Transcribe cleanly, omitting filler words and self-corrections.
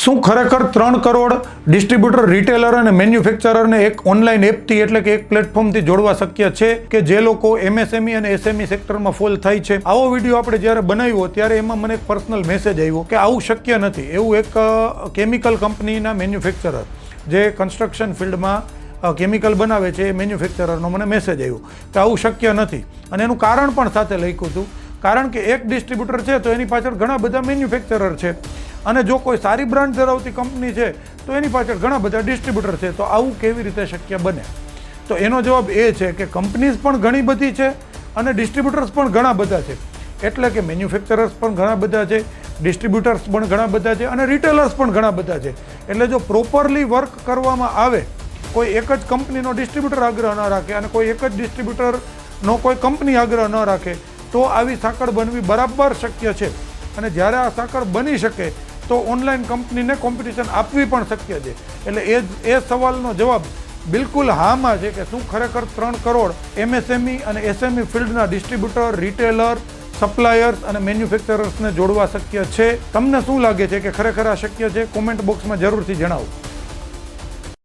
શું ખરેખર 3 crore distributor, retailer અને મેન્યુફેક્ચરરને એક ઓનલાઈન એપથી એટલે કે એક પ્લેટફોર્મથી જોડવા શક્ય છે કે જે લોકો એમએસએમઈ અને એસએમઈ સેક્ટરમાં ફોલ થાય છે? આવો વિડીયો આપણે જ્યારે બનાવ્યો ત્યારે એમાં મને એક પર્સનલ મેસેજ આવ્યો કે આવું શક્ય નથી. એવું એક કેમિકલ કંપનીના મેન્યુફેક્ચરર જે કન્સ્ટ્રક્શન ફિલ્ડમાં કેમિકલ બનાવે છે એ મેન્યુફેક્ચરરનો મને મેસેજ આવ્યો કે આવું શક્ય નથી. અને એનું કારણ પણ સાથે લખ્યું હતું. કારણ કે એક ડિસ્ટ્રીબ્યુટર છે તો એની પાછળ ઘણા બધા મેન્યુફેક્ચરર છે, અને જો કોઈ સારી બ્રાન્ડ ધરાવતી કંપની છે તો એની પાછળ ઘણા બધા ડિસ્ટ્રીબ્યુટર છે. તો આવું કેવી રીતે શક્ય બને? તો એનો જવાબ એ છે કે કંપનીઝ પણ ઘણી બધી છે અને ડિસ્ટ્રીબ્યુટર્સ પણ ઘણા બધા છે. એટલે કે મેન્યુફેક્ચરર્સ પણ ઘણા બધા છે, ડિસ્ટ્રીબ્યુટર્સ પણ ઘણા બધા છે અને રિટેલર્સ પણ ઘણા બધા છે. એટલે જો પ્રોપરલી વર્ક કરવામાં આવે, કોઈ એક જ કંપનીનો ડિસ્ટ્રીબ્યુટર આગ્રહ ન રાખે અને કોઈ એક જ ડિસ્ટ્રીબ્યુટરનો કોઈ કંપની આગ્રહ ન રાખે તો આવી સાંકળ બનવી બરાબર શક્ય છે. અને જ્યારે આ સાંકળ બની શકે તો ઓનલાઈન કંપનીને કોમ્પિટિશન આપવી પણ શક્ય છે. એટલે એ સવાલનો જવાબ બિલકુલ હામાં છે કે શું ખરેખર 3 કરોડ એમએસએમઈ અને એસએમઈ ફિલ્ડના ડિસ્ટ્રીબ્યુટર, રિટેલર, સપ્લાયર્સ અને મેન્યુફેક્ચરર્સને જોડવા શક્ય છે? તમને શું લાગે છે કે ખરેખર આ શક્ય છે? કોમેન્ટ બોક્સમાં જરૂરથી જણાવો.